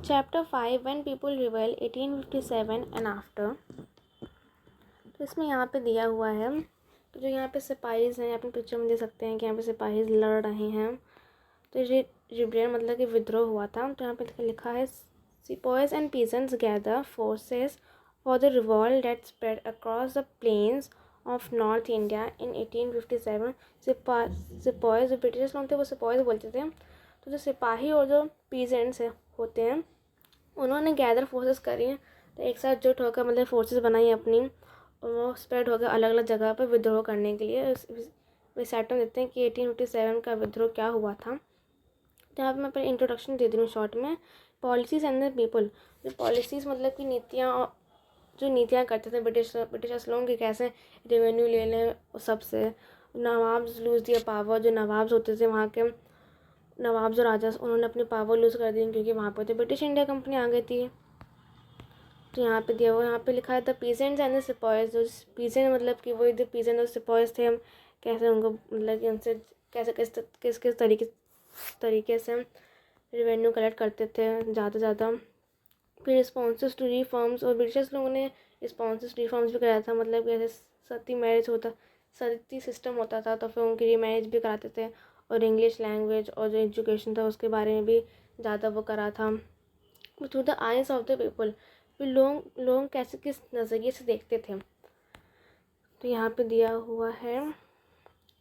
Chapter 5 when people rebel 1857 and after. तो इसमें यहाँ पे दिया हुआ है, तो जो यहाँ पे सिपाहीज़ हैं, अपने पिक्चर में दे सकते हैं कि यहाँ पे सिपाहीज़ लड़ रहे हैं। तो ये रिबेलियन मतलब कि विद्रोह हुआ था। तो यहाँ पे लिखा है sipahis and peasants gather forces for the revolt that spread across the plains of north India in 1857। Sipahis जो ब्रिटिश लोग थे वो सिपाहीज बोलते थे। तो जो सिपाही और जो पीजेंट्स होते हैं उन्होंने गैदर फोर्सेस करी हैं, तो एक साथ जुट होकर मतलब फोर्सेस बनाई अपनी, और वो स्प्रेड होकर अलग अलग जगह पर विद्रोह करने के लिए। रिसाइट में देते हैं कि 1857 का विद्रोह क्या हुआ था। तो यहाँ पर मैं पहले इंट्रोडक्शन दे दी हूँ शॉर्ट में। पॉलिसीज एंड द पीपल, जो पॉलिसीज़ मतलब कि नीतियाँ, जो नीतियाँ करते थे ब्रिटिश लोगों की, कैसे रेवेन्यू ले लें सबसे। नवाब्स लूज़ दिया पावर, जो नवाब्स होते थे वहाँ के नवाब जो राजा, उन्होंने अपनी पावर लूज़ कर दी क्योंकि वहाँ पर तो ब्रिटिश इंडिया कंपनी आ गई थी। तो यहाँ पे दिया हुआ, यहाँ पे लिखा है द पीजेंट्स एंड द सिपाहीज। जो पीजेंट मतलब कि वही द पीजेंट और सिपाहीज थे, हम कैसे उनको मतलब कि उनसे कैसे किस तरीके से रेवेन्यू कलेक्ट करते थे ज़्यादा ज़्यादा। फिर रिस्पॉन्सेस टू रिफॉर्म्स, और ब्रिटिश लोगों ने रिस्पॉन्सेस टू रिफॉर्म्स भी कराया था। मतलब कि जैसे सती सिस्टम होता था तो फिर उनकी रीमैरिज भी कराते थे, और इंग्लिश लैंग्वेज और जो एजुकेशन था उसके बारे में भी ज़्यादा वो करा था। Through the eyes of the people, फिर लोग कैसे किस नज़रिए से देखते थे। तो यहाँ पे दिया हुआ है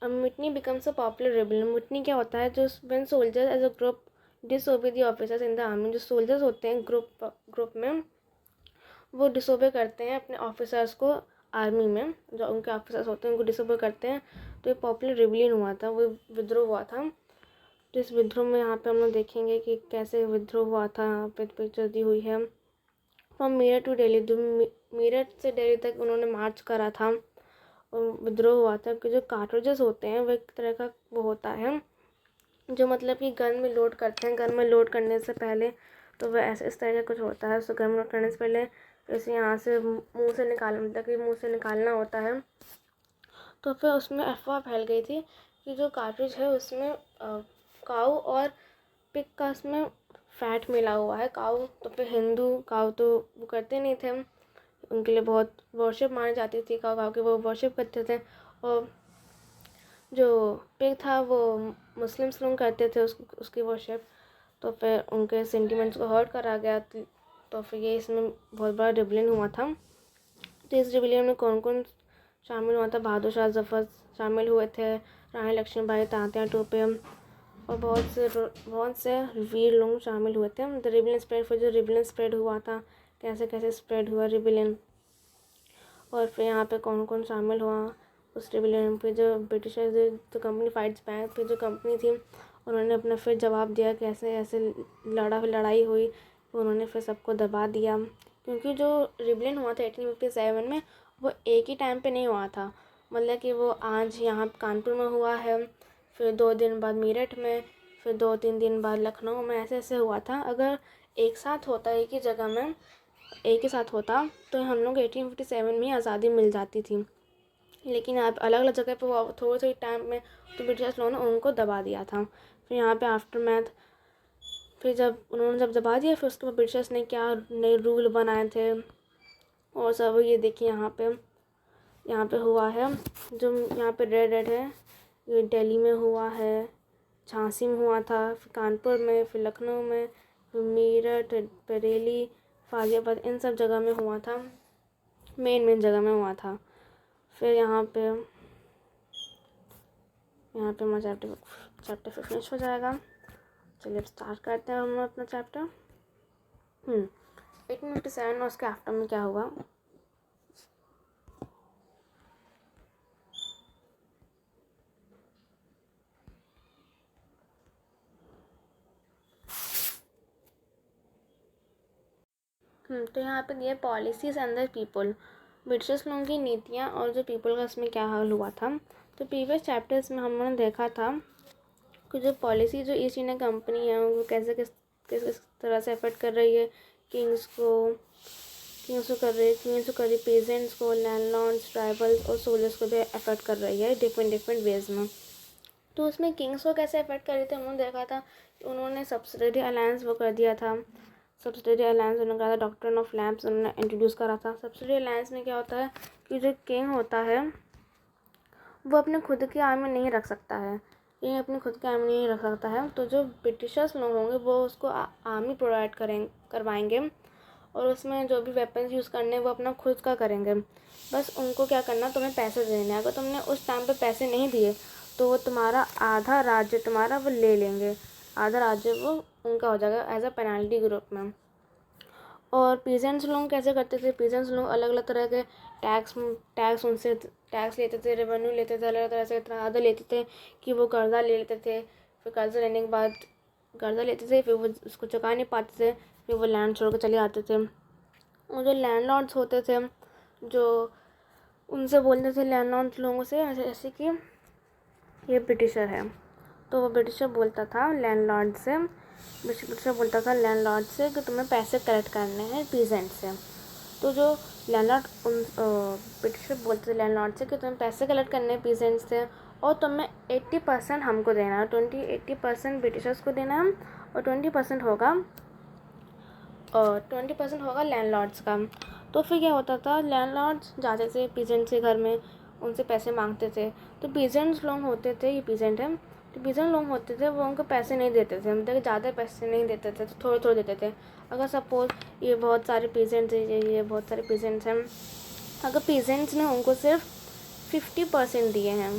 mutiny becomes a popular rebellion. Mutiny क्या होता है, जो when soldiers as a group disobey the officers in the army. जो सोल्जर्स होते हैं ग्रुप में, वो डिसओबे करते हैं अपने ऑफिसर्स को आर्मी में, जो उनके ऑफिसर्स होते हैं उनको डिसओबे करते हैं। तो ये पॉपुलर रेबेलियन हुआ था, वो विद्रोह हुआ था। तो इस विद्रोह में यहाँ पे हम लोग देखेंगे कि कैसे विद्रोह हुआ था। यहाँ पे पिक्चर दी हुई है। फ्रॉम मीरठ टू दिल्ली, जो मीरठ से दिल्ली तक उन्होंने मार्च करा था और विद्रोह हुआ था। कि जो कार्ट्रिजेस होते हैं वो एक तरह का वो होता है, जो मतलब कि गन में लोड करते हैं। गन में लोड करने से पहले तो वह ऐसे इस तरह का कुछ होता है। उसको गन में लोड करने से पहले जैसे यहाँ से मुंह से मतलब कि मुँह से निकालना होता है। तो फिर उसमें अफवाह फैल गई थी कि जो कार्ट्रिज है उसमें काऊ और पिग का उसमें फैट मिला हुआ है। काऊ तो फिर हिंदू काऊ तो वो करते नहीं थे, उनके लिए बहुत वर्शिप मानी जाती थी काऊ की, वो वर्शिप करते थे। और जो पिग था वो मुस्लिम्स लोग करते थे उसकी वर्शिप। तो फिर उनके सेंटिमेंट्स को हर्ट करा गया। तो फिर ये इसमें बहुत बड़ा रिबेलियन हुआ था। तो इस रिबेलियन में कौन कौन शामिल हुआ था? बहादुर शाह जफर शामिल हुए थे, रानी लक्ष्मीबाई, तात्या टोपे और बहुत से वीर लोग शामिल हुए थे। द रिबेलियन स्प्रेड, फिर जो रिबेलियन स्प्रेड हुआ था, कैसे कैसे स्प्रेड हुआ रिबेलियन, और फिर यहाँ पे कौन कौन शामिल हुआ उस रिबेलियन पे। जो ब्रिटिशर्स, जो कंपनी फाइट्स बैक, फिर जो कंपनी थी उन्होंने अपना फिर जवाब दिया, कैसे ऐसे लड़ाई हुई, उन्होंने फिर सबको दबा दिया। क्योंकि जो रिबेलियन हुआ था 1857 में, वो एक ही टाइम पे नहीं हुआ था। मतलब कि वो आज यहाँ कानपुर में हुआ है, फिर 2 दिन बाद मेरठ में, फिर 2-3 दिन बाद लखनऊ में, ऐसे ऐसे हुआ था। अगर एक साथ होता एक ही जगह में एक ही साथ होता तो हम लोग 1857 में आज़ादी मिल जाती थी। लेकिन आप अलग अलग जगह पे वो थोड़ी टाइम में तो ब्रिटिश लोगों ने उनको दबा दिया था। फिर यहाँ पे आफ्टर मैथ, फिर जब उन्होंने दबा दिया, फिर उसके बाद ब्रिटिशर्स ने क्या नए रूल बनाए थे और सब ये देखिए यहाँ पे हुआ है। जो यहाँ पे रेड है, ये दिल्ली में हुआ है, झांसी में हुआ था, फिर कानपुर में, फिर लखनऊ में, फिर मेरठ, बरेली, गाज़ियाबाद, इन सब जगह में हुआ था, मेन जगह में हुआ था। फिर यहाँ पे हमारा चैप्टर फिनिश हो जाएगा। चलिए अब स्टार्ट करते हैं हम अपना चैप्टर। 1857 और उसके आफ्टर में क्या हुआ। तो यहाँ पे दिया policies and the people, British लोगों की नीतियाँ और जो पीपल का इसमें क्या हाल हुआ था। तो प्रीवियस चैप्टर्स में हमने देखा था कि जो पॉलिसी जो ईस्ट इंडिया कंपनी है वो कैसे किस तरह से अफेक्ट कर रही है किंग्स को कर रही है, पेजेंट्स को, लैंडलॉर्ड्स, ट्राइबल्स और सोल्जर्स को भी अफेक्ट कर रही है डिफरेंट वेज में। तो उसमें किंग्स को कैसे अफेक्ट कर रही थी हमने देखा था कि उन्होंने सब्सिडरी अलायंस वो कर दिया था, सब्सिडियरी अलायंस उन्होंने कहा था, डॉक्ट्रिन ऑफ लैम्प्स उन्होंने इंट्रोड्यूस करा था। सब्सिडियरी अलायंस में क्या होता है कि जो किंग होता है वो अपने खुद की आर्मी नहीं रख सकता है, किंग अपनी खुद की आर्मी नहीं रख सकता है, तो जो ब्रिटिशर्स लोग होंगे वो उसको आर्मी प्रोवाइड करवाएंगे और उसमें जो भी वेपन्स यूज़ करने वो अपना खुद का करेंगे। बस उनको क्या करना, तुम्हें पैसे देने हैं। अगर तुमने उस टाइम पे पैसे नहीं दिए तो वो तुम्हारा आधा राज्य तुम्हारा वो ले लेंगे, आधा राज्य वो उनका हो जाएगा एज अ पेनल्टी ग्रुप में। और पीजेंट्स लोग कैसे करते थे, पीजेंट्स लोग अलग अलग तरह के टैक्स उनसे टैक्स लेते थे, रेवेन्यू लेते थे, अलग अलग तरह से इतना ज़्यादा लेते थे कि वो कर्जा ले लेते थे। फिर कर्जा लेने के बाद कर्जा लेते थे, फिर वो उसको चुका नहीं पाते थे, फिर वो लैंड छोड़ कर चले आते थे। और जो लैंडलॉर्ड्स होते थे जो उनसे बोलते थे लैंडलॉर्ड्स लोगों से ऐसे कि ये ब्रिटिशर है, तो वो ब्रिटिशर बोलता था लैंडलॉर्ड से, ब्रिटिशर बोलता था लैंडलॉर्ड से कि तुम्हें पैसे कलेक्ट करने हैं पीजेंट से। तो जो लैंडलॉर्ड ब्रिटिशर बोलते थे लैंडलॉर्ड से कि तुम्हें पैसे कलेक्ट करने हैं पीजेंट से और तुम्हें 80% हमको देना है, 80% ब्रिटिशर्स को देना है और 20% होगा लैंडलॉर्ड्स का। तो फिर क्या होता था, लैंडलॉर्ड्स जाते थे पीजेंट्स के घर में, उनसे पैसे मांगते थे। तो पीजेंट्स लोग होते थे, ये पीजेंट है, तो पीजेंट लोग होते थे वो उनको पैसे नहीं देते थे, मतलब ज़्यादा पैसे नहीं देते थे, तो थोड़े थोड़े देते थे। अगर सपोज ये बहुत सारे पीजेंट्स ये बहुत सारे पीजेंट्स हैं, अगर पीजेंट्स ने उनको सिर्फ 50% दिए हैं,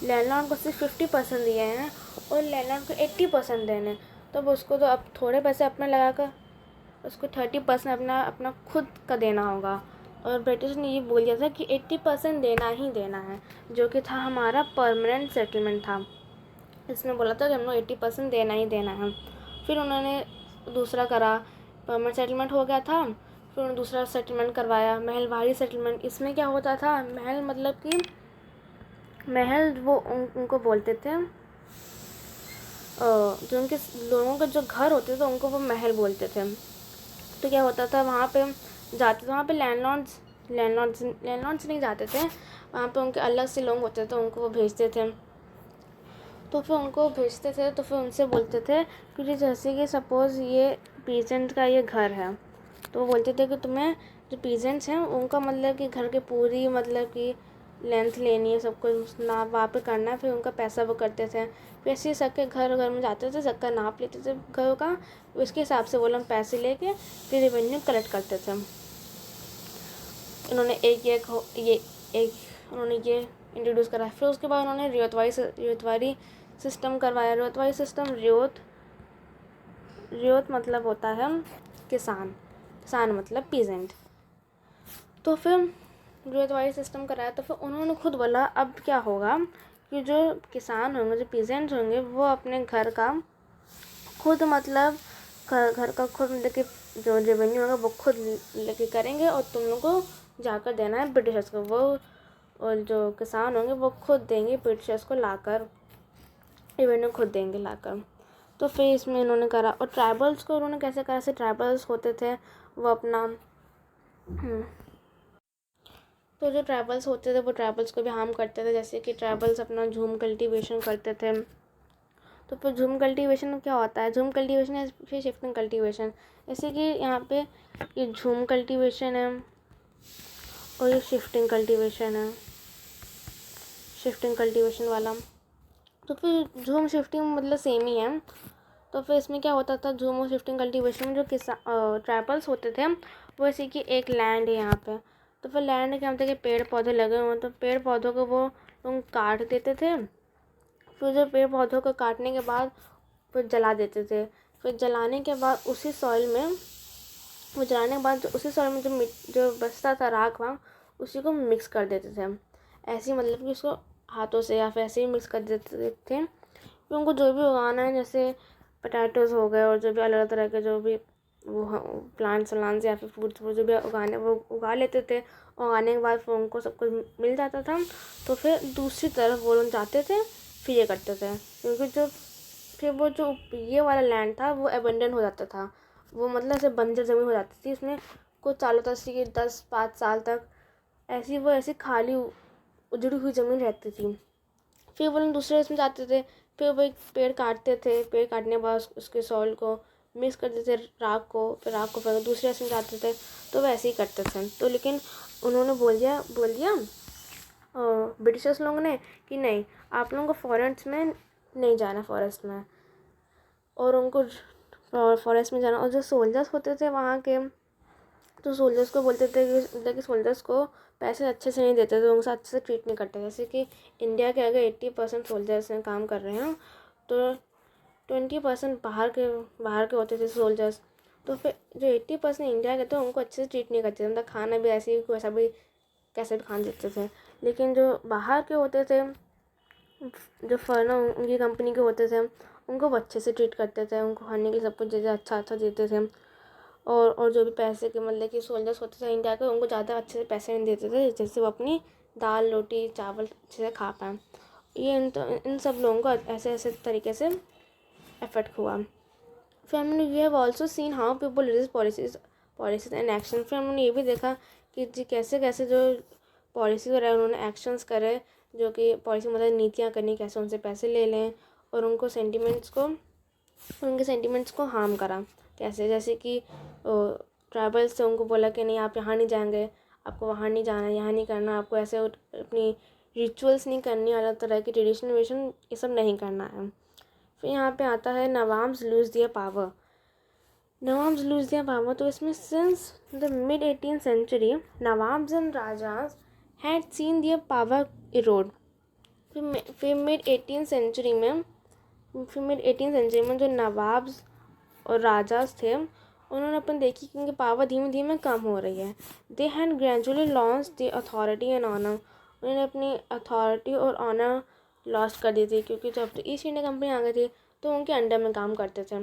लैंडलॉर्ड को सिर्फ 50% दिए हैं और लैंडलॉर्ड को 80% देने, तब उसको तो अब थोड़े पैसे अपने लगा कर उसको 30% अपना खुद का देना होगा। और ब्रिटिश ने ये बोल दिया था कि 80% देना ही देना है, जो कि था हमारा परमानेंट सेटलमेंट था। इसमें बोला था कि हम लोग 80% देना ही देना है। फिर उन्होंने दूसरा करा, परमानेंट सेटलमेंट हो गया था, फिर उन्होंने दूसरा सेटलमेंट करवाया, महलवाड़ी सेटलमेंट। इसमें क्या होता था, महल मतलब कि महल वो उनको बोलते थे, जो उनके लोगों के जो घर होते थे उनको वो महल बोलते थे। तो क्या होता था, वहाँ पे जाते थे, वहाँ पे लैंडलॉर्ड्स नहीं जाते थे, वहाँ पे उनके अलग से लोग होते थे, उनको वो भेजते थे। तो फिर उनको भेजते थे तो फिर उनसे बोलते थे कि जैसे कि सपोज़ ये पीजेंट का ये घर है, तो वो बोलते थे कि तुम्हें जो पीजेंट्स हैं उनका मतलब कि घर के पूरी मतलब कि लेंथ लेनी है, सब कुछ नाप वाप करना है, फिर उनका पैसा वो करते थे। फिर ऐसे सबके घर घर में जाते थे, सबका नाप लेते थे घरों का, उसके हिसाब से वो लोग पैसे लेके फिर रेवेन्यू कलेक्ट करते थे। इन्होंने उन्होंने ये इंट्रोड्यूस करा। फिर उसके बाद उन्होंने रियतवारी सिस्टम करवाया। रियतवारी सिस्टम, रियत मतलब होता है किसान मतलब पीजेंट। तो फिर रियतवारी सिस्टम कराया, तो फिर उन्होंने खुद बोला अब क्या होगा कि जो किसान होंगे, जो पीजेंट्स होंगे, वो अपने घर का खुद मतलब घर का खुद लेके जो रेवेन्यू होगा वो खुद लेके करेंगे और तुम लोग को जाकर देना है ब्रिटिशर्स को। वो और जो किसान होंगे वो खुद देंगे ब्रिटिशर्स को लाकर, रेवेन्यू खुद देंगे लाकर। तो फिर इसमें इन्होंने करा। और ट्राइबल्स को उन्होंने कैसे करा, ऐसे ट्राइबल्स होते थे वो अपना तो जो ट्राइबल्स होते थे वो ट्राइबल्स को भी हार्म करते थे, जैसे कि ट्राइबल्स अपना झूम कल्टीवेशन करते थे। तो फिर झूम कल्टीवेशन में क्या होता है, झूम कल्टीवेशन है फिर शिफ्टिंग कल्टीवेशन। जैसे कि यहाँ पे ये झूम कल्टीवेशन है और ये शिफ्टिंग कल्टीवेशन है, शिफ्टिंग कल्टीवेशन वाला। तो फिर झूम शिफ्टिंग मतलब सेम ही है। तो फिर इसमें क्या होता था, झूम और शिफ्टिंग कल्टीवेशन में जो ट्राइबल्स होते थे वो ऐसे कि एक लैंड है यहाँ पे, तो फिर लैंड के हम थे कि पेड़ पौधे लगे हुए हैं, तो पेड़ पौधों को वो लोग काट देते थे। फिर जो पेड़ पौधों को काटने के बाद फिर जला देते थे। फिर जलाने के बाद उसी सॉइल में वो जलाने के बाद उसी सॉइल में जो बचता था राख वहाँ, उसी को मिक्स कर देते थे। ऐसे मतलब कि उसको हाथों से या फिर ऐसे ही मिक्स कर देते थे। फिर उनको जो भी उगाना है, जैसे पोटैटोज़ हो गए और जो भी अलग अलग तरह के जो भी वो प्लांट्स व्लांट्स या फिर फ्रूट्स वो जो भी उगाने वो उगा लेते थे। उगाने के बाद फिर उनको सब कुछ मिल जाता था, तो फिर दूसरी तरफ वो लोग जाते थे, फिर ये करते थे। क्योंकि फिर वो जो ये वाला लैंड था वो एबंडन हो जाता था, वो मतलब ऐसे बंजर ज़मीन हो जाती थी, उसमें कुछ सालों तक से 10-5 साल तक ऐसी खाली उजड़ी हुई ज़मीन रहती थी। फिर वो लोग दूसरे इसमें जाते थे, फिर वो एक पेड़ काटते थे, पेड़ काटने के बाद उसके सॉइल को मिक्स कर देते थे राख को, फिर राख को फिर दूसरे रेस्टोरेंट जाते थे, तो वैसे ही करते थे। तो लेकिन उन्होंने बोल दिया ब्रिटिशर्स लोगों ने कि नहीं, आप लोगों को फॉरेस्ट में नहीं जाना, फॉरेस्ट में, और उनको फॉरेस्ट में जाना। और जो सोल्जर्स होते थे वहाँ के, तो सोल्जर्स को बोलते थे कि सोल्जर्स को पैसे अच्छे से नहीं देते थे, उनके साथ अच्छे से ट्रीट नहीं करते। जैसे कि इंडिया के अगर 80% सोल्जर्स हैं काम कर रहे हैं, तो 20% बाहर के होते थे सोल्जर्स। तो फिर जो 80% इंडिया के थे उनको अच्छे से ट्रीट नहीं करते थे, मतलब खाना भी ऐसे ही वैसा भी कैसे भी खाना देते थे। लेकिन जो बाहर के होते थे, जो फॉरेनर उनकी कंपनी के होते थे, उनको वो अच्छे से ट्रीट करते थे, उनको खाने के सब कुछ जैसे अच्छा देते थे। और जो भी पैसे के मतलब कि सोल्जर्स होते थे इंडिया के, उनको ज़्यादा अच्छे से पैसे नहीं देते थे, जैसे वो अपनी दाल रोटी चावल अच्छे से खा पाएँ। ये इन सब लोगों को ऐसे तरीके से इफेक्ट हुआ। फिर हमने we have also seen how people release policies and action. फिर हमने ये भी देखा कि जी कैसे कैसे जो पॉलिसी वगैरह उन्होंने एक्शंस करे, जो कि पॉलिसी मतलब नीतियाँ करनी, कैसे उनसे पैसे ले लें और उनके सेंटिमेंट्स को हार्म करा। कैसे, जैसे कि ट्राइबल्स से उनको बोला कि नहीं आप यहाँ नहीं जाएंगे, आपको वहाँ नहीं जाना, यहाँ नहीं करना, आपको ऐसे अपनी रिचुअल्स नहीं करनी, अलग तरह की ट्रेडिशनल ये सब नहीं करना है। फिर यहाँ पे आता है नवाब्स लूज दियर पावर। तो इसमें since the mid 18th century nawabs and rajas had seen their power eroded. फिर मिड 18th सेंचुरी में जो नवाब्स और राजास थे, उन्होंने अपन देखी कि उनकी पावर धीमे धीमे कम हो रही है। They had gradually launch the authority and honour. उन्होंने अपनी अथॉरिटी और ऑनर लॉस्ट कर दी थी, क्योंकि जब ईस्ट इंडिया कंपनी आ गई थी तो उनके अंडर में काम करते थे।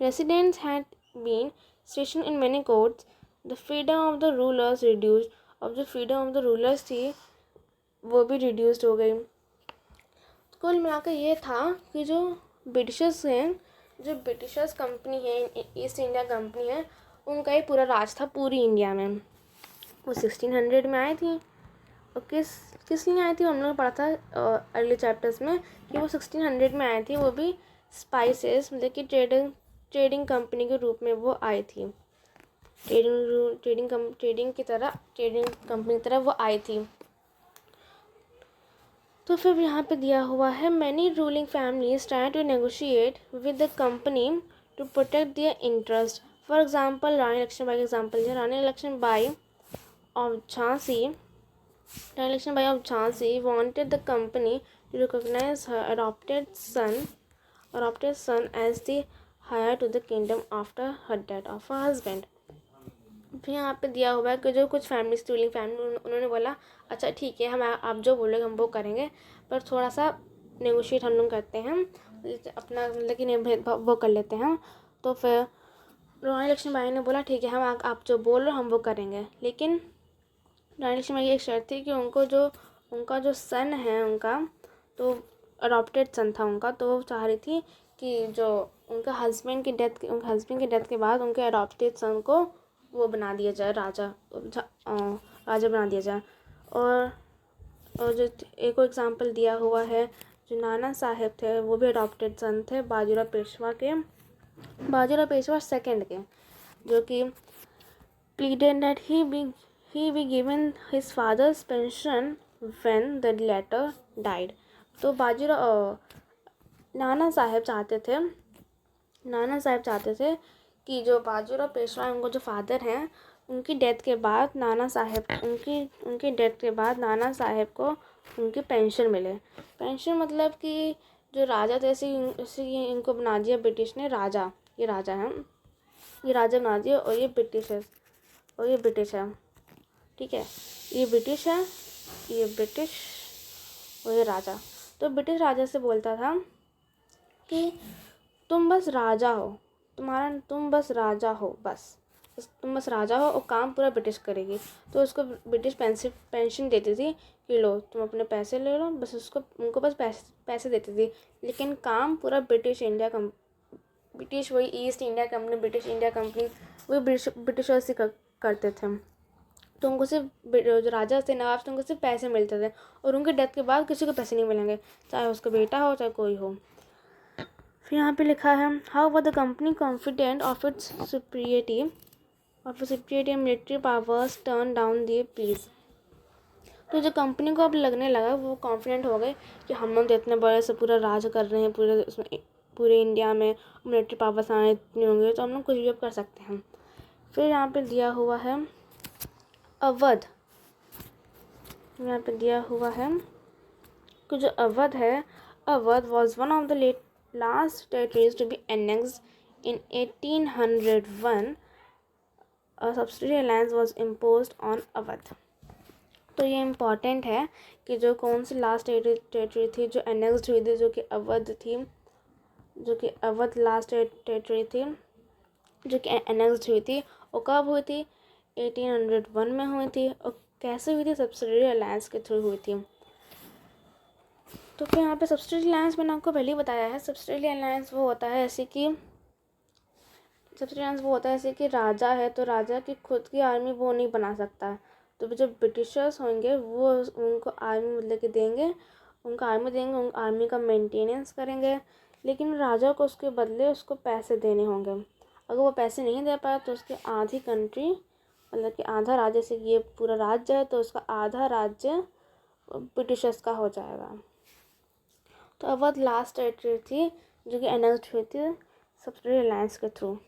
Residents had been station in many courts. The freedom of the rulers reduced. अब जो फ्रीडम ऑफ द रूलर्स थी वो भी रिड्यूस्ड हो गई। कुल मिलाकर ये था कि जो ब्रिटिशर्स कंपनी है, ईस्ट इंडिया कंपनी है, उनका ही पूरा राज था पूरी इंडिया में। वो 1600 में आई थी, और किस लिए आई थी हम लोग पढ़ा था अर्ली चैप्टर्स में कि वो 1600 में आई थी। वो भी स्पाइसेस मतलब कि ट्रेडिंग कंपनी के रूप में वो आई थी। ट्रेडिंग कंपनी की तरह वो आई थी। तो फिर यहाँ पे दिया हुआ है many ruling families try to negotiate with the company to protect their interest. For example Rani Lakshmibai का एग्जांपल है। Rani Lakshmibai of Jhansi wanted the company to recognize her adopted son as the heir to the kingdom after her death of her husband. फिर यहाँ पे दिया हुआ है कि जो कुछ रूलिंग फैमिली उन्होंने बोला अच्छा ठीक है, हम आप जो बोलोगे हम वो करेंगे, पर थोड़ा सा नेगोशिएट हम लोग करते हैं, अपना मतलब कि नहीं भेदभाव वो कर लेते हैं। तो फिर रानी लक्ष्मीबाई ने बोला ठीक है, हम आप जो बोल रहे हो हम वो करेंगे। लेकिन रानी लक्ष्मीबाई की एक शर्त थी कि उनका जो सन है उनका, तो अडॉप्टेड सन था उनका, तो वो चाह रही थी कि जो उनका हस्बैंड की डेथ के बाद उनके अडॉप्टेड सन को वो बना दिया जाए, राजा बना दिया जाए। और जो एक और एग्जांपल दिया हुआ है, जो नाना साहेब थे वो भी अडॉप्टेड सन थे बाजीराव पेशवा सेकंड के, जो कि pleaded that he be given his father's pension when the latter died. तो नाना साहेब चाहते थे कि जो बाजीराव पेशवा उनको जो फादर हैं उनकी डेथ के बाद नाना साहेब को उनकी पेंशन मिले। पेंशन मतलब कि जो राजा थे, ऐसे इनको बना दिया ब्रिटिश ने राजा, ये राजा बना दिया, और ये ब्रिटिश है, ठीक है, ये ब्रिटिश और ये राजा। तो ब्रिटिश राजा से बोलता था कि तुम बस राजा हो, तुम बस राजा हो और काम पूरा ब्रिटिश करेगी। तो उसको ब्रिटिश पेंशन देती थी कि लो तुम अपने पैसे ले लो, बस उनको बस पैसे देती थी, लेकिन काम पूरा ब्रिटिश वही east India company, British India company वही ब्रिटिशर्स से करते थे। तो उनको सिर्फ जो राजा थे, नवाब थे, उनको सिर्फ पैसे मिलते थे, और उनके डेथ के बाद किसी को पैसे नहीं मिलेंगे, चाहे उसका बेटा हो चाहे कोई हो। फिर यहाँ पे लिखा है how were the company confident of its superiority military powers turn down the please. तो जो कंपनी को अब लगने लगा, वो कॉन्फिडेंट हो गए कि हम लोग तो इतने बड़े से पूरा राज कर रहे हैं पूरे उसमें, पूरे इंडिया में मिलिट्री पावर्स आने इतने होंगे तो हम लोग कुछ भी अब कर सकते हैं। फिर यहाँ पे दिया हुआ है अवध, यहाँ पे दिया हुआ है कि जो अवध है, Awadh was one of the last territories to be annexed in 1801. A subsidiary alliance was imposed on Awadh. तो ये इम्पॉर्टेंट है कि जो कौन सी लास्ट टेरिटरी थी जो एनेक्स्ड हुई थी, जो कि अवध थी, जो कि अवध लास्ट टेरिटरी थी जो कि एनेक्स्ड हुई थी, और कब हुई थी? 1801 में हुई थी। और कैसे हुई थी? सब्सिडियरी अलायंस के थ्रू हुई थी। तो फिर यहाँ पे सब्सिडियरी अलायंस मैंने आपको पहले ही बताया है। सब्सिडियरी अलायंस वो होता है ऐसे कि राजा है तो राजा की खुद की आर्मी वो नहीं बना सकता, तो जो ब्रिटिशर्स होंगे वो उनको आर्मी मतलब कि देंगे, उनका आर्मी देंगे, उन आर्मी का मेंटेनेंस करेंगे, लेकिन राजा को उसके बदले उसको पैसे देने होंगे। अगर वो पैसे नहीं दे पाया तो उसकी आधी कंट्री मतलब कि आधा राज्य, से ये पूरा राज्य है तो उसका आधा राज्य ब्रिटिशर्स का हो जाएगा। तो अवध लास्ट टेरिटरी थी जो कि एनेक्स्ड हुई थी सब्सिडियरी अलायंस के थ्रू।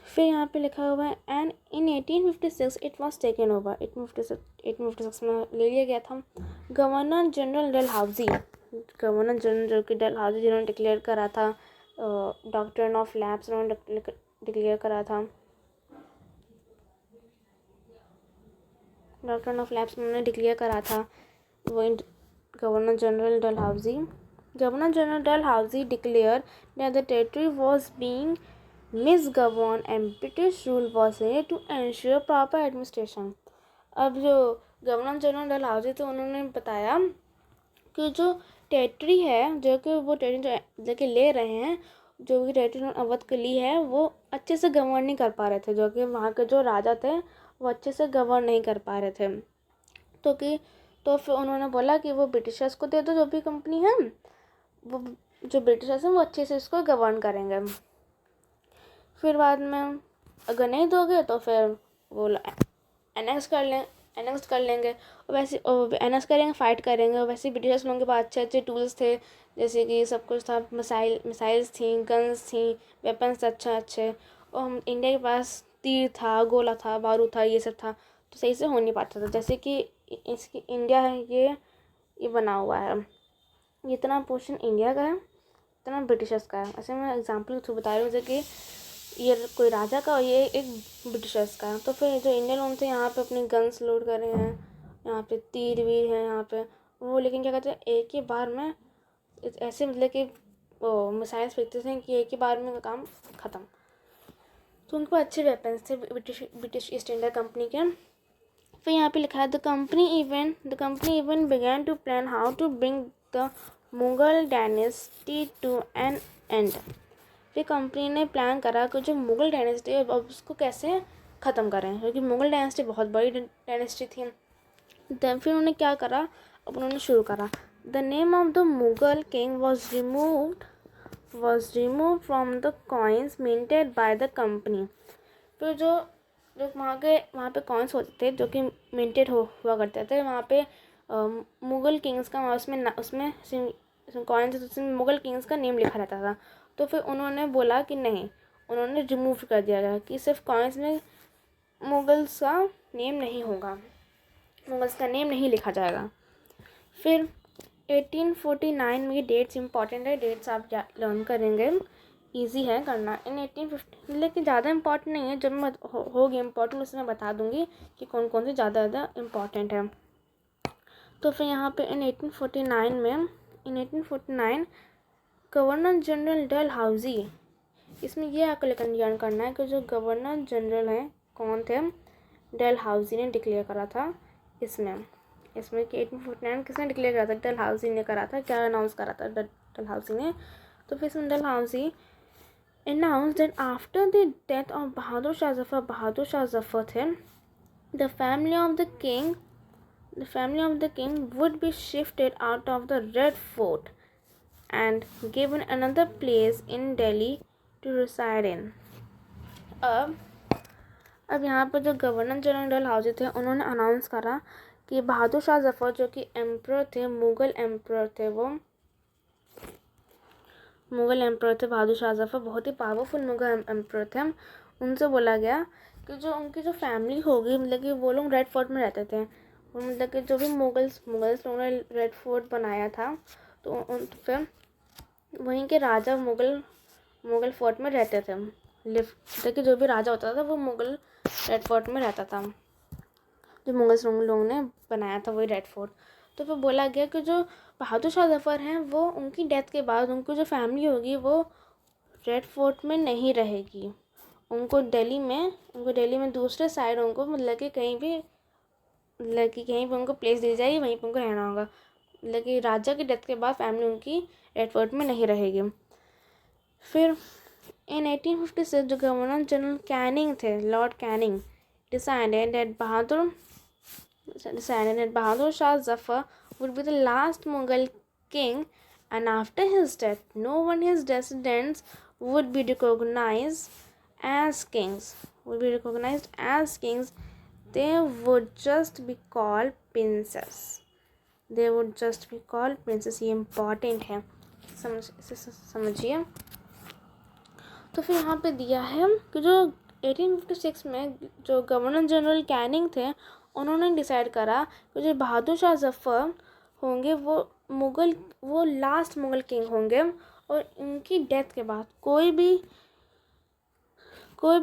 फिर यहाँ पे लिखा हुआ है and in 1856 it was taken over. 1856 में ले लिया गया था। Governor general Dalhousie, governor general की डलहौजी जिन्होंने डिक्लेयर करा था, डॉक्ट्रिन ऑफ लैप्स उन्होंने डिक्लेयर करा था, डॉक्ट्रिन ऑफ लैप्स उन्होंने डिक्लेयर करा था वो governor general Dalhousie. Governor general Dalhousie declare that the territory was being misgoverned and British rule was needed to ensure proper administration। अब जो गवर्नर जनरल डलहौजी थे उन्होंने बताया कि जो टेरिटरी है, जो कि वो टेरिटरी जो कि ले रहे हैं, जो भी टेरिटरी अवध के लिए है, वो अच्छे से गवर्न नहीं कर पा रहे थे, जो कि वहाँ के जो राजा थे वो अच्छे से गवर्न नहीं कर पा रहे थे। तो फिर उन्होंने बोला कि वो ब्रिटिशर्स को दे दो, जो भी कंपनी है वो जो ब्रिटिशर्स हैं वो अच्छे से इसको गवर्न करेंगे। फिर बाद में अगर नहीं दोगे तो फिर वो एनेक्स कर लेंगे, और वैसे एनेक्स करेंगे, फाइट करेंगे। और वैसे ब्रिटिशर्स लोगों के पास अच्छे अच्छे टूल्स थे, जैसे कि सब कुछ था, मिसाइल्स थी, गन्स थी, वेपन्स अच्छे। और हम इंडिया के पास तीर था, गोला था, बारूद था, ये सब था, तो सही से हो नहीं पाता था। जैसे कि इसकी इंडिया है, ये बना हुआ है, इतना पोर्शन इंडिया का है, इतना ब्रिटिशर्स का है। ऐसे मैं एग्जाम्पल के थ्रू बता रही हूँ, जैसे कि ये कोई राजा का और ये एक ब्रिटिशर्स का है। तो फिर जो इंडियन लोग थे यहाँ पे अपने गन्स लोड कर रहे हैं, यहाँ पे तीर वीर हैं यहाँ पे वो, लेकिन क्या कहते हैं एक ही बार में ऐसे मतलब कि मिसाइल्स फेंकते थे कि एक ही बार में काम ख़त्म। तो उनको अच्छे वेपन्स थे ब्रिटिश ईस्ट इंडिया कंपनी के। फिर यहाँ पे लिखा है the company even began to plan how to bring the Mughal dynasty to an end. फिर कंपनी ने प्लान करा कि जो मुग़ल डायनेस्टी है अब उसको कैसे ख़त्म करें, क्योंकि मुग़ल डायनेस्टी बहुत बड़ी डायनेस्टी थी। फिर उन्होंने क्या करा, अब उन्होंने शुरू करा the name of the Mughal king was remove from the coins minted by the company. फिर जो वहाँ पे कॉइन्स होते थे जो कि मिंटेड हुआ करते थे, वहाँ पे मुग़ल किंग्स का उसमें कॉइन्स तो उसमें मुग़ल किंग्स का नेम लिखा रहता था। तो फिर उन्होंने बोला कि नहीं, उन्होंने रिमूव कर दिया गया कि सिर्फ कॉइन्स में मुगल्स का नेम नहीं होगा, मुगल्स का नेम नहीं लिखा जाएगा। फिर 1849 में, ये डेट्स इंपॉर्टेंट है, डेट्स आप लर्न करेंगे, इजी है करना। इन 1850 लेकिन ज़्यादा इंपॉर्टेंट नहीं है, जब मैं होगी इंपॉर्टेंट उसमें बता दूँगी कि कौन कौन से ज़्यादा इंपॉर्टेंट है। तो फिर यहाँ पे इन 1849 गवर्नर जनरल डलहौजी, इसमें ये आपको लेकर करना है कि जो गवर्नर जनरल हैं कौन थे, डलहौजी ने डिक्लेयर करा था। इसमें कि 1849 किसने डिक्लेयर करा था? डलहौजी ने करा था। क्या अनाउंस करा था डलहौजी ने? तो फिर इसमें Dalhousie announce that after the death of Bahadur Shah Zafar थे, the family of the king would be shifted out of the red fort and given another place in Delhi to reside in. अब यहाँ पर जो गवर्नर जनरल हाउजी थे उन्होंने announce करा कि बहादुर शाह जफ़र जो कि एम्परर थे, मुग़ल एम्परर थे, वो मुग़ल एम्परर थे बहादुर शाह जफ़र, बहुत ही पावरफुल मुग़ल एम्परर थे। उनसे बोला गया कि जो उनकी जो फैमिली होगी, मतलब कि वो लोग रेड फोर्ट में रहते थे, और मतलब कि जो भी मुगल्स लोगों ने रेड फोर्ट बनाया था, तो फिर वहीं के राजा मुग़ल फोर्ट में रहते थे। मतलब कि जो भी राजा होता था वो मुग़ल रेड फोर्ट में रहता था, जो मुग़ल लोगों ने बनाया था वही रेड फोर्ट। तो फिर बोला गया कि जो बहादुर शाह जफ़र हैं वो उनकी डेथ के बाद उनकी जो फैमिली होगी वो रेड फोर्ट में नहीं रहेगी, उनको दिल्ली में दूसरे साइड उनको मतलब कि कहीं भी उनको प्लेस दी जाएगी, वहीं पर उनको रहना होगा। मतलब कि राजा की डेथ के बाद फैमिली उनकी रेड फोर्ट में नहीं रहेगी। फिर इन 1856 जो गवर्नर जनरल कैनिंग थे, Lord Canning, decided that Bahadur Shah Zafar would be the last Mughal king, and after his death, no one his descendants would be recognized as kings. They would just be called princes. ये important है, समझिए। तो फिर यहाँ पे दिया है कि जो 1856 में जो गवर्नर जनरल कैनिंग थे उन्होंने डिसाइड करा कि जो बहादुर शाह जफ़र होंगे वो लास्ट मुग़ल किंग होंगे, और इनकी डेथ के बाद कोई भी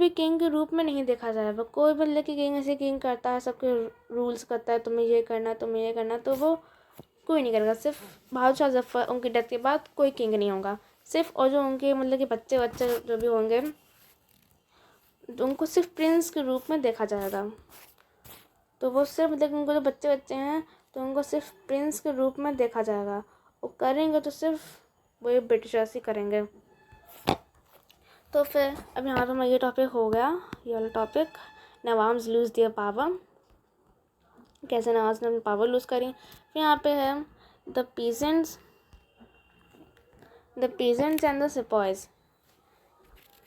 किंग के रूप में नहीं देखा जाएगा। कोई मतलब कि किंग ऐसे किंग करता है, सबके रूल्स करता है, तुम्हें ये करना तो वो कोई नहीं करेगा। सिर्फ बहादुर शाह जफ़र उनकी डेथ के बाद कोई किंग नहीं होगा सिर्फ, और जो उनके मतलब कि बच्चे जो भी होंगे उनको सिर्फ प्रिंस के रूप में देखा जाएगा। तो वो सिर्फ मतलब उनको जो बच्चे हैं तो उनको सिर्फ प्रिंस के रूप में देखा जाएगा, वो करेंगे तो सिर्फ वो ब्रिटिशर्स ही करेंगे। तो फिर अब यहाँ पर ये टॉपिक हो गया, ये वाला टॉपिक, नवाब्स लूज़ दियर पावर, कैसे नवाब ने अपनी पावर लूज़ करी। फिर यहाँ पे है द पीजेंट्स एंड द सिपॉयज़।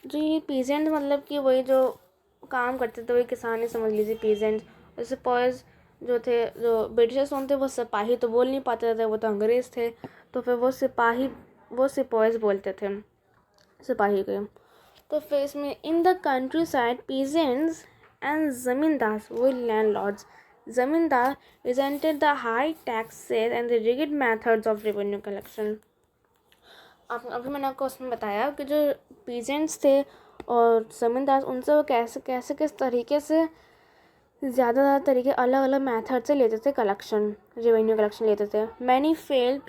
जो ये पीजेंट मतलब कि वही जो काम करते थे, वही किसान ही समझ लीजिए पीजेंट। और सिपॉयज़ जो थे, जो ब्रिटिशर्स होते वो सिपाही तो बोल नहीं पाते थे, वो तो अंग्रेज़ थे, तो फिर वो सिपॉयज़ बोलते थे, सिपाही के। तो फिर इसमें इन the country side peasants and ज़मींदार, वो लैंडलॉर्ड्स, ज़मींदार resented the high taxes and the rigid methods of revenue collection. अभी मैंने आपको उसमें बताया कि जो पीजेंट्स थे और ज़मींदार, उनसे वो कैसे किस तरीके से ज़्यादा तरीके अलग अलग मेथड से लेते थे रेवेन्यू कलेक्शन लेते थे। Many failed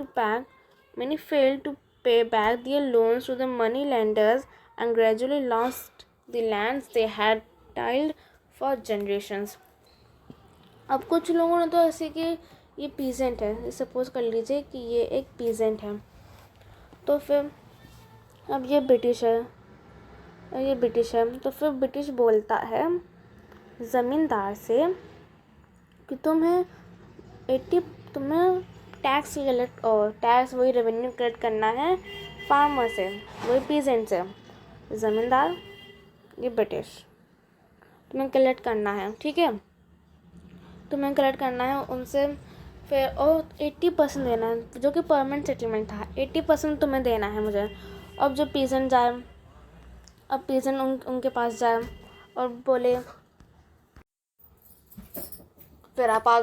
to pay back their loans to the money lenders and gradually lost the lands they had tilled for generations. अब कुछ लोगों ने तो ऐसे कि ये पीजेंट है, सपोज कर लीजिए कि ये एक पीजेंट है, तो फिर अब ये ब्रिटिश है, तो फिर ब्रिटिश बोलता है ज़मींदार से कि तुम्हें टैक्स वही रेवेन्यू कलेक्ट करना है फार्मर से, वही पीजेंट से। ज़मींदार ये ब्रिटिश, तुम्हें कलेक्ट करना है, ठीक है, तुम्हें कलेक्ट करना है उनसे। फिर और 80% देना है, जो कि परमानेंट सेटलमेंट था, 80% तुम्हें देना है मुझे। अब जो पीजेंट जाए, अब पीजेंट उनके पास जाए और बोले फिर आप आ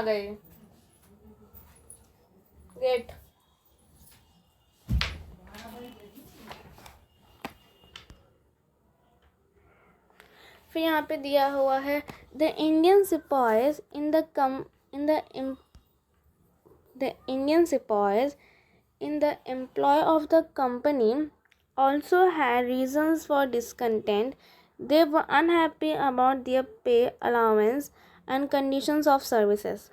गई, गेट। फिर यहाँ पे दिया हुआ है the Indian sepoys in the employ of the company also had reasons for discontent. They were unhappy about their pay allowance and conditions of services.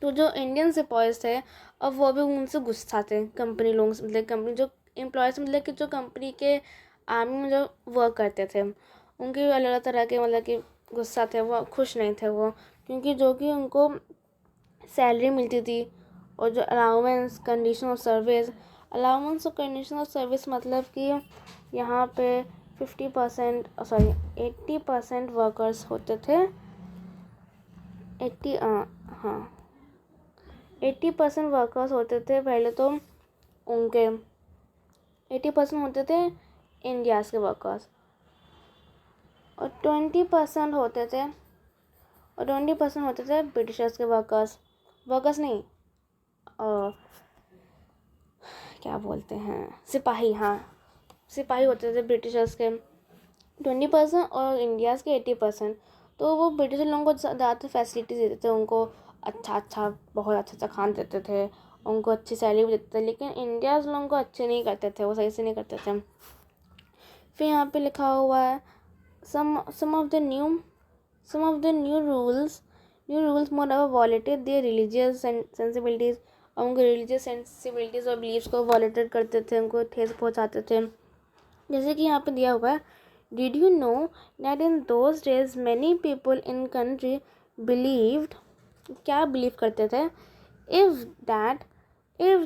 तो जो इंडियन सिपॉयज़ थे अब वो भी उनसे गुस्सा थे, कंपनी लोगों से, मतलब कंपनी जो एम्प्लॉयज़ मतलब कि जो कंपनी के आर्मी में जो वर्क करते थे उनके अलग अलग तरह के मतलब कि गुस्सा थे, वो खुश नहीं थे वो, क्योंकि जो कि उनको सैलरी मिलती थी और जो allowance condition of service, allowance और कंडीशन ऑफ सर्विस मतलब कि यहाँ पे 80% वर्कर्स होते थे, 80% वर्कर्स होते थे पहले तो उनके, 80% होते थे इंडियाज़ के वर्कर्स और 20% होते थे ब्रिटिशर्स के वर्कर्स नहीं, क्या बोलते हैं, सिपाही। हाँ, सिपाही होते थे ब्रिटिशर्स के 20% और इंडियाज़ के 80%। तो वो ब्रिटिश लोगों को ज़्यादातर फैसिलिटीज़ देते थे, उनको बहुत अच्छा खाना देते थे, उनको अच्छी सैलरी भी देते थे, लेकिन इंडियाज़ लोगों को अच्छे नहीं करते थे, वो सही से नहीं करते थे। फिर यहाँ पे लिखा हुआ है some of the new rules moreover violated their religious sensibilities। उनके रिलीजियस सेंसिबिलिटीज़ और बिलीव्स को वॉलेटेड करते थे, उनको ठेस पहुँचाते थे। जैसे कि यहाँ पे दिया हुआ है, did you know that in those days many people in country believed, क्या बिलीव करते थे, if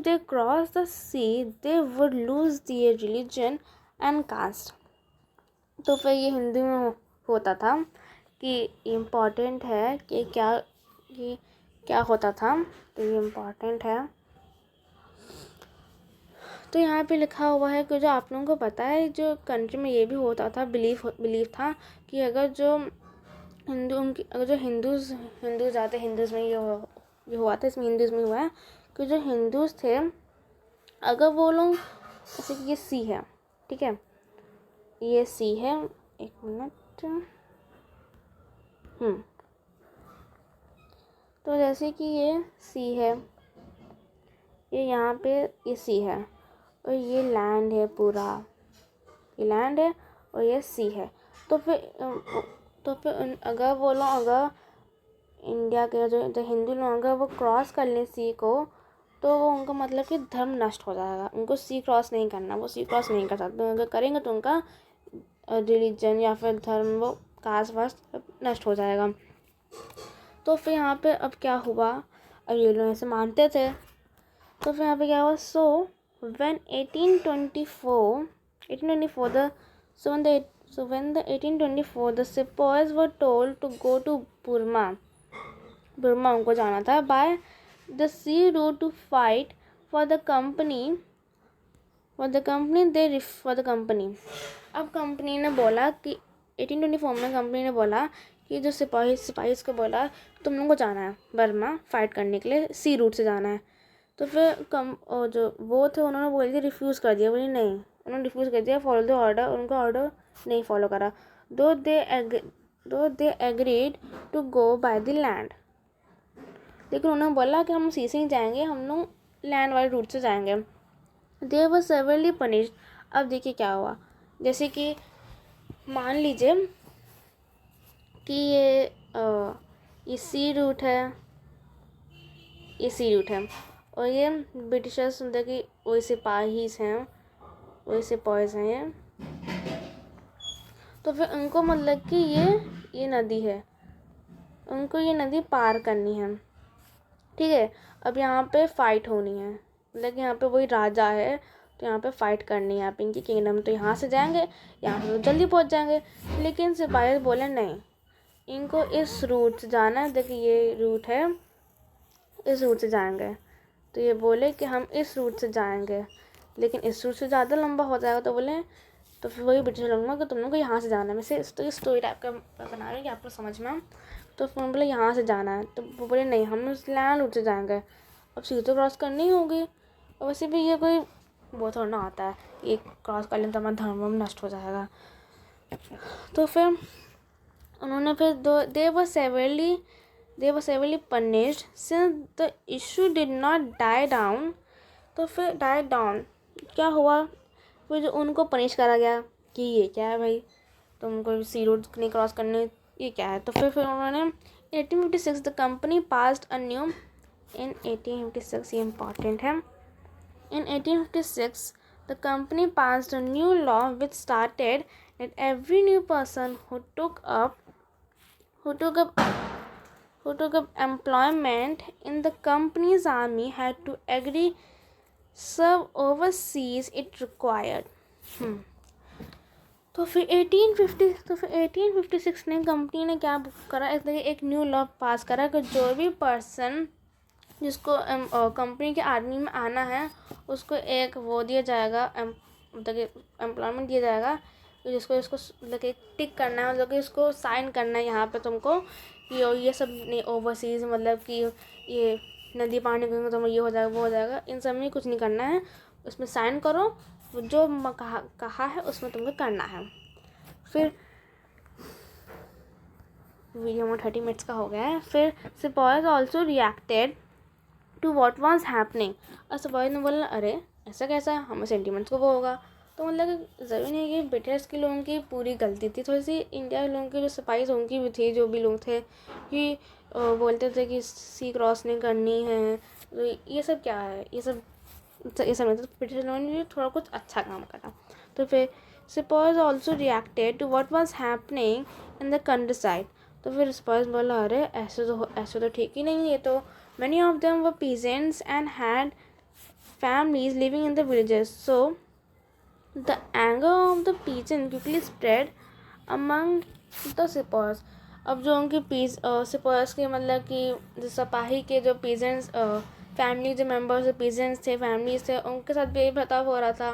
they cross the sea they would lose their religion and caste. तो फिर ये हिंदी में होता था कि इम्पॉर्टेंट है कि क्या होता था, तो ये इम्पॉर्टेंट है। तो यहाँ पे लिखा हुआ है कि जो आप लोगों को पता है, जो कंट्री में ये भी होता था, बिलीव था कि अगर जो हिंदूज़ आते, हिंदूज़ में ये हुआ था, इसमें हिंदूज़ में हुआ है कि जो हिंदूज़ थे, अगर वो लोग, जैसे कि ये सी है, ठीक है, ये सी है, एक मिनट, तो जैसे कि ये सी है, ये यहाँ पे ये सी है और ये लैंड है, पूरा ये लैंड है और ये सी है। तो फिर अगर वो लोग, अगर इंडिया के जो हिंदू लोग अगर वो क्रॉस कर लें सी को, तो वो उनका मतलब कि धर्म नष्ट हो जाएगा, उनको सी क्रॉस नहीं करना, वो सी क्रॉस नहीं कर सकते, अगर करेंगे तो उनका रिलीजन या फिर धर्म, वो कास्ट वास्ट नष्ट हो जाएगा। तो फिर यहाँ पे अब क्या हुआ, अब ये लोग ऐसे मानते थे, तो फिर यहाँ पे क्या हुआ, सो when the 1824 the sepoys were told to go to Burma उनको जाना था by the sea route to fight for the company। अब कंपनी ने बोला कि 1824 में कंपनी ने बोला कि जो सिपाही को बोला तुम लोगों को जाना है बर्मा फाइट करने के लिए, सी रूट से जाना है। तो फिर जो वो थे उन्होंने बोल दिया, रिफ्यूज़ कर दिया, बोली नहीं, उन्होंने रिफ्यूज़ कर दिया, फॉलो द ऑर्डर, उनका ऑर्डर नहीं फॉलो करा। Though they agreed to go by the land, लेकिन उन्होंने बोला कि हम सी से ही जाएंगे, हम लोग लैंड वाले रूट से जाएंगे। दे वर सेवरली पनिश्ड। अब देखिए क्या हुआ, जैसे कि मान लीजिए कि ये सी रूट है, और ये ब्रिटिशर्स मतलब कि वही सिपाहीज हैं, वही सिपाहीज हैं ये। तो फिर उनको मतलब कि ये नदी है, उनको ये नदी पार करनी है, ठीक है। अब यहाँ पे फाइट होनी है, मतलब कि यहाँ पे वही राजा है, तो यहाँ पे फाइट करनी है, यहाँ पे इनकी किंगडम, तो यहाँ से जाएंगे, यहाँ से तो जल्दी पहुँच जाएंगे। लेकिन सिपाही बोले नहीं, इनको इस रूट से जाना है, देखिए ये रूट है, इस रूट से जाएंगे। तो ये बोले कि हम इस रूट से जाएंगे, लेकिन इस रूट से ज़्यादा लंबा हो जाएगा, तो बोले, तो फिर वही ब्रिटिश लोग कि तुम लोग को यहाँ से जाना है। मैं से तो स्टोरी टाइप का बना रही हूँ कि आपको समझ में। तो फिर बोले यहाँ से जाना है, तो वो बोले नहीं, हम उस लैंड रूट से जाएंगे। अब सी तो क्रॉस करनी होगी, और वैसे भी ये कोई वो थोड़ा ना आता है, ये क्रॉस कर लें तो हमारा धर्म नष्ट हो जाएगा। तो फिर उन्होंने फिर दे वर severely punished since the issue did not die down। तो फिर डाई डाउन क्या हुआ, फिर जो उनको पनिश करा गया कि ये क्या है भाई, तुमको सी रोड नहीं क्रॉस करने, ये क्या है। तो फिर उन्होंने 1856 the company passed a new, in 1856 ये इम्पॉर्टेंट है, in 1856 the company passed a new law which stated that every new person who took up who took up employment in the company's army had to agree serve overseas it required. तो फिर 1856 ने company ने क्या करा, एक new law पास करा कि जो भी पर्सन जिसको कंपनी के आर्मी में आना है उसको एक वो दिया जाएगा, एम्प्लॉयमेंट दिया जाएगा, जिसको इसको मतलब एक टिक करना है, मतलब कि इसको साइन करना है यहाँ पे तुमको कि ये सब नहीं ओवरसीज़, मतलब कि ये नदी पानी करेंगे तो ये हो जाएगा वो हो जाएगा, इन सब में कुछ नहीं करना है, उसमें साइन करो, जो कहा है उसमें तुमको करना है। फिर वीडियो में 30 मिनट्स का हो गया है। फिर sipahis also reacted to what was happening. और सिपाही ने बोला अरे ऐसा कैसा, हमें सेंटीमेंट्स को वो होगा। तो मतलब ज़रूरी नहीं कि ब्रिटिश के लोगों की पूरी गलती थी, थोड़ी सी इंडिया के लोगों की जो सिपाही उनकी भी थी, जो भी लोग थे कि बोलते थे कि सी क्रॉस नहीं करनी है, तो ये सब क्या है, ये सब नहीं। तो ब्रिटिश लोगों ने थोड़ा कुछ अच्छा काम करा। तो फिर sipahis also reacted to what was happening in the countryside. तो फिर सिपाहीज बोला अरे ऐसे तो ठीक ही नहीं, ये तो many of them were peasants and had families living in the villages, so the anger of the peasants quickly spread among the sepoys. अब जो उनके सिपाहीज के मतलब कि जो सिपाही के जो peasants फैमिली जो मेम्बर्स जो peasants थे, फैमिलीज थे, उनके साथ भी यही बर्ताव हो रहा था,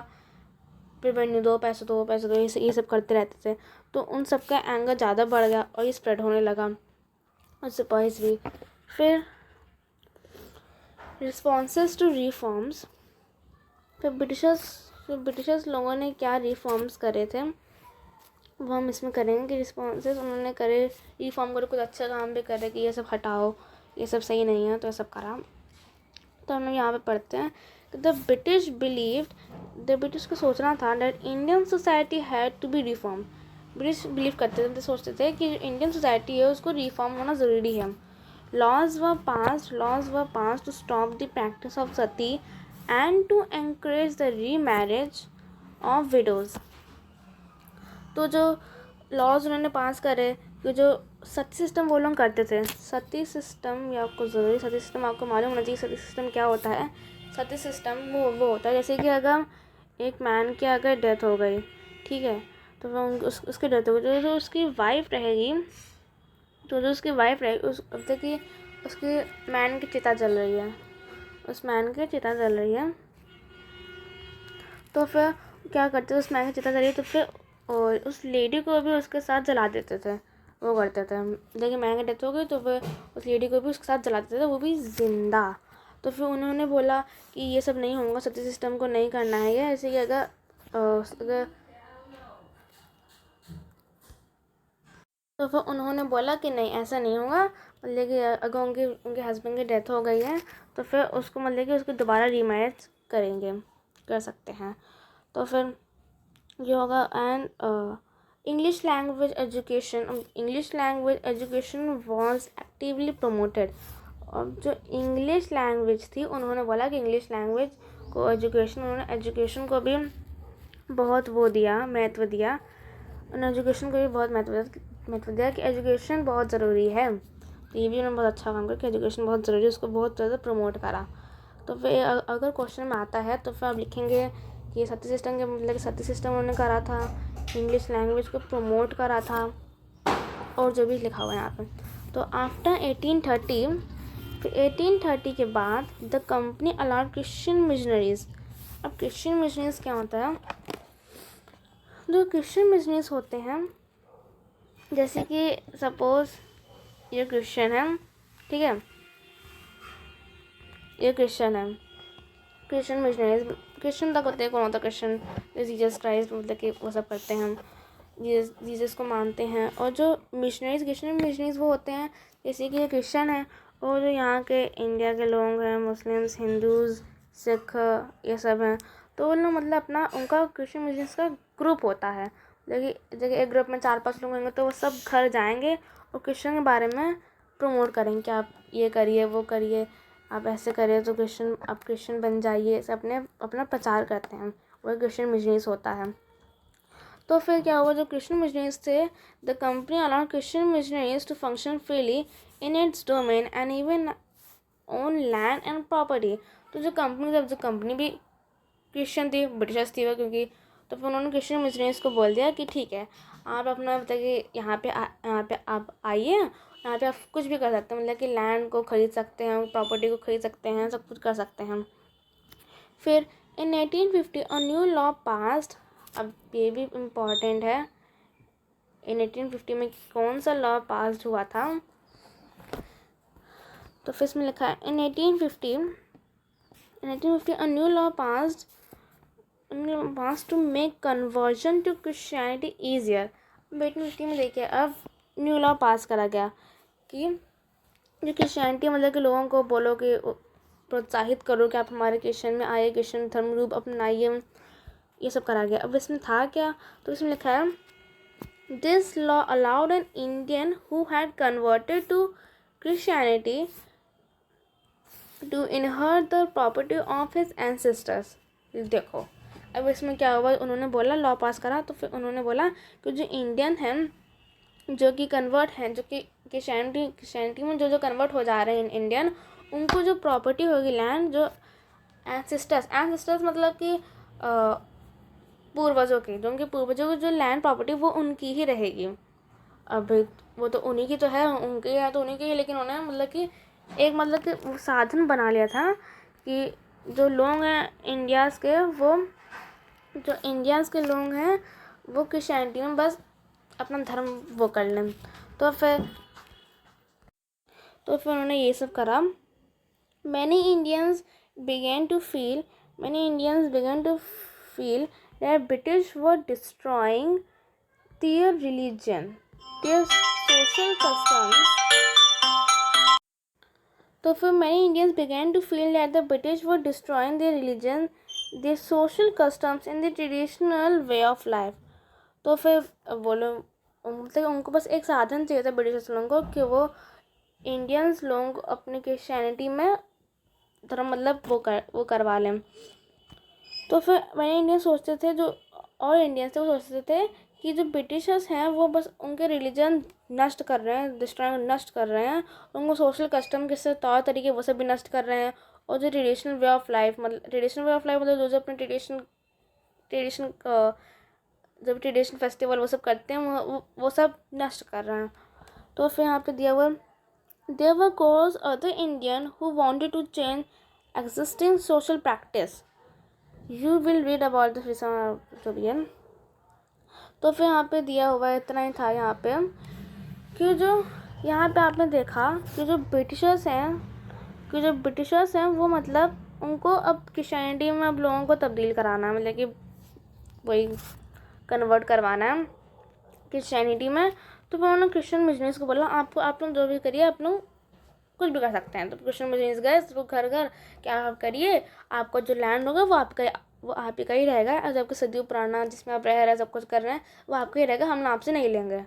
प्रिवेन्यू दो, पैसे दो, पैसे दो, ये सब करते रहते थे। तो उन सब का एंगर ज़्यादा बढ़ गया और ये स्प्रेड होने लगा, और सिपाहीज भी। फिर रिस्पॉन्सेस टू रिफॉर्म्स। फिर ब्रिटिशर्स लोगों ने क्या रिफॉर्म्स करे थे वो हम इसमें करेंगे कि रिस्पॉन्सेस उन्होंने करे, रिफॉर्म करे, कुछ अच्छा काम भी करे कि ये सब हटाओ, ये सब सही नहीं है, तो ये सब करा। तो हम यहाँ पे पढ़ते हैं कि द ब्रिटिश को सोचना था that Indian society had to be reform. British believe करते थे, सोचते थे कि इंडियन सोसाइटी है उसको रिफॉर्म होना ज़रूरी है। Laws were passed to stop the practice of sati and to encourage the remarriage of widows. तो जो लॉज उन्होंने पास करे कि जो सती सिस्टम वो लोग करते थे, सती सिस्टम ये आपको ज़रूरी, सती सिस्टम आपको मालूम होना चाहिए। सती सिस्टम क्या होता है? सती सिस्टम वो होता है जैसे कि अगर एक मैन की अगर डेथ हो गई, ठीक है, तो वो उसकी डेथ हो गई, जो उसकी वाइफ रहेगी, तो जो उसकी वाइफ रहेगी अब तक कि उसके मैन की चिता जल रही है, उस मैन की चिता जल रही है, तो फिर क्या करते थे, उस मैन की चिता जल रही है तो फिर और उस लेडी को भी उसके साथ जला देते थे, वो करते थे। देखिए मैन की डेथ हो गई तो फिर उस लेडी को भी उसके साथ जला देते थे, वो भी जिंदा। तो फिर उन्होंने बोला कि ये सब नहीं होगा, सती सिस्टम को नहीं करना है ये, ऐसे कि अगर तो फिर उन्होंने बोला कि नहीं ऐसा नहीं होगा, मतलब कि अगर उनके हस्बैंड की डेथ हो गई है तो फिर उसको मतलब कि उसको दोबारा रीमैरिज कर सकते हैं। तो फिर ये होगा। And English language education was actively promoted. और जो इंग्लिश लैंग्वेज थी उन्होंने बोला कि इंग्लिश लैंग्वेज को उन्होंने एजुकेशन को भी बहुत वो दिया, महत्व दिया, और एजुकेशन को भी बहुत महत्व दिया कि एजुकेशन बहुत ज़रूरी है। तो ये भी उन्होंने बहुत अच्छा काम किया कि एजुकेशन बहुत ज़रूरी है, उसको बहुत ज़्यादा प्रमोट करा। तो फिर अगर क्वेश्चन में आता है तो फिर आप लिखेंगे कि सती सिस्टम के मतलब सती सिस्टम उन्होंने करा था, इंग्लिश लैंग्वेज को प्रमोट करा था, और जो भी लिखा हुआ है यहाँ पे। तो आफ्टर 1830, फिर 1830 के बाद the company allowed Christian missionaries. अब क्रिश्चियन मिशनरीज क्या होता है? जो क्रिश्चियन मिशनरीज होते हैं, जैसे कि सपोज ये क्रिश्चियन है, ठीक है, ये क्रिश्चियन है, क्रिश्चियन मिशनरीज, क्रिश्चियन तक होते हैं, कौन होता है क्रिश्चियन? जीसस क्राइस्ट, मतलब कि वो सब करते हैं, हम जीसस को मानते हैं। और जो मिशनरीज, क्रिश्चियन मिशनरीज वो होते हैं जैसे कि ये क्रिश्चियन है, और जो यहाँ के इंडिया के लोग हैं, मुस्लिम्स, हिंदूज़, सिख, ये सब हैं, तो उन लोग मतलब अपना उनका क्रिश्चियन मिशनरीज का ग्रुप होता है। जगह एक ग्रुप में 4-5 लोग होंगे तो वो सब घर जाएंगे और क्रिश्चियन के बारे में प्रमोट करेंगे कि आप ये करिए, वो करिए, आप ऐसे करिए तो आप क्रिश्चियन बन जाइए, ऐसे अपना प्रचार करते हैं। वो क्रिश्चियन मिशनरीज होता है। तो फिर क्या हुआ, जो क्रिश्चियन मिशनरीज थे, the company allowed Christian missionaries to function freely in its domain and even own land and property. तो जो कंपनी, जब जो कंपनी भी क्रिश्चियन थी, ब्रिटिशर्स थी वो, क्योंकि तो फिर उन्होंने क्रिश्चियन मिशनरीज को बोल दिया कि ठीक है, आप अपना मतलब कि यहाँ पे आप आइए, यहाँ पे आप कुछ भी कर सकते हैं, मतलब कि लैंड को ख़रीद सकते हैं, प्रॉपर्टी को ख़रीद सकते हैं, सब कुछ कर सकते हैं। फिर इन 1850 अ न्यू लॉ पास्ड। अब ये भी इम्पॉर्टेंट है, इन 1850 में कौन सा लॉ पास्ड हुआ था, तो फिर इसमें लिखा है इन 1850 a new law passed to make conversion to Christianity easier। 1850 में देखिए अब न्यू लॉ पास करा गया कि जो क्रिश्चियनिटी मतलब कि लोगों को बोलो कि प्रोत्साहित करो कि आप हमारे क्रिश्चियन में आइए, क्रिश्चियन धर्म रूप अपनाइए, ये सब करा गया। अब इसमें था क्या, तो इसमें लिखा है this law allowed an Indian who had converted to Christianity to inherit the property of his ancestors. देखो अब इसमें क्या हुआ, उन्होंने बोला लॉ पास करा, तो फिर उन्होंने बोला कि जो इंडियन हैं, जो कि कन्वर्ट हैं, जो कि क्रिश्चियनिटी में जो कन्वर्ट हो जा रहे हैं इंडियन, उनको जो प्रॉपर्टी होगी लैंड, जो एंसेस्टर्स मतलब कि पूर्वजों की, जो उनके पूर्वजों की जो लैंड प्रॉपर्टी वो उनकी ही रहेगी। अब वो तो उन्हीं की तो है, उनके यहाँ तो उन्हीं की है, लेकिन उन्हें मतलब कि एक मतलब कि वो साधन बना लिया था कि जो लोग हैं इंडियाज़ के, वो जो इंडियंस के लोग हैं वो क्रिश्चियनिटी में बस अपना धर्म वो कर लें। तो फिर उन्होंने ये सब करा। Many Indians began to feel that British were destroying their religion, their social customs। तो फिर many Indians began to feel that the British were destroying their religion, their social customs and the traditional way of life। तो फिर वो लोग मतलब उनको बस एक साधन चाहिए था ब्रिटिश लोगों को कि वो इंडियंस लोगों को अपनी क्रिश्चियनिटी में धर्म मतलब वो करवा लें। तो फिर मैंने इंडियन सोचते थे, जो और इंडियंस थे वो सोचते थे कि जो ब्रिटिशर्स हैं वो बस उनके रिलीजन नष्ट कर रहे हैं, नष्ट कर रहे हैं, उनको सोशल कस्टम के तौर तरीके वो सब भी नष्ट कर रहे हैं, और जो ट्रेडिशनल वे ऑफ लाइफ मतलब जो अपने ट्रेडिशन जब ट्रेडिशनल फेस्टिवल वो सब करते हैं वो सब नष्ट कर रहे हैं। तो फिर यहाँ पे दिया हुआ there were course other Indian who wanted to change existing social practice. You will read about this in. तो फिर यहाँ पे दिया हुआ इतना ही था यहाँ पे कि जो यहाँ पे आपने देखा कि जो ब्रिटिशर्स हैं वो मतलब उनको अब क्रिश्चियनिटी में अब लोगों को तब्दील कराना है, मतलब कि वही कन्वर्ट करवाना है क्रिश्चियनिटी में। तो फिर उन्होंने क्रिश्चियन मिशनरीज को बोला आप लोग जो भी करिए, आप लोग कुछ भी कर सकते हैं। तो क्रिश्चियन मिशनरीज गए तो घर क्या आप करिए, आपका जो लैंड होगा वो आप ही का ही रहेगा, और आपका सदियों पुराना जिसमें आप रह रहे हैं सब कुछ कर रहे हैं वो आपका ही रहेगा, हम आपसे नहीं लेंगे।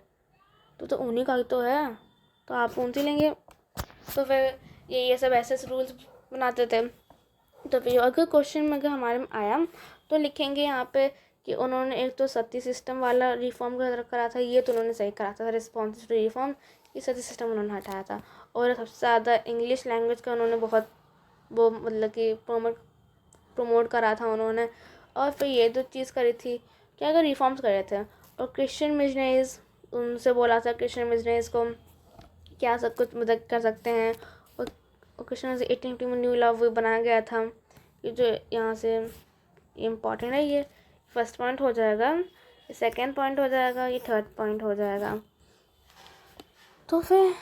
तो उन्हीं का तो है, तो आप उनसे लेंगे। तो फिर ये सब ऐसे रूल्स बनाते थे। तो फिर अगर क्वेश्चन में अगर हमारे में आया तो लिखेंगे यहाँ पे कि उन्होंने एक तो सती सिस्टम वाला रिफॉर्म करा था, ये तो उन्होंने सही करा था, रिस्पॉन्सिव रिफॉर्म, ये सती सिस्टम उन्होंने हटाया था। और सबसे ज़्यादा इंग्लिश लैंग्वेज का उन्होंने बहुत वो मतलब कि प्रमोट करा था उन्होंने। और फिर ये जो चीज़ करी थी क्या, अगर रिफॉर्म्स करे थे। और क्रिश्चियन मिशनरीज, उनसे बोला था क्रिश्चियन मिशनरीज को क्या सब कुछ मदद कर सकते हैं। और क्रिश्चियन 1850 में न्यू लॉ वो बनाया गया था, ये जो यहाँ से इम्पॉर्टेंट है, ये फर्स्ट पॉइंट हो जाएगा, ये सेकेंड पॉइंट हो जाएगा, ये थर्ड पॉइंट हो जाएगा। तो फिर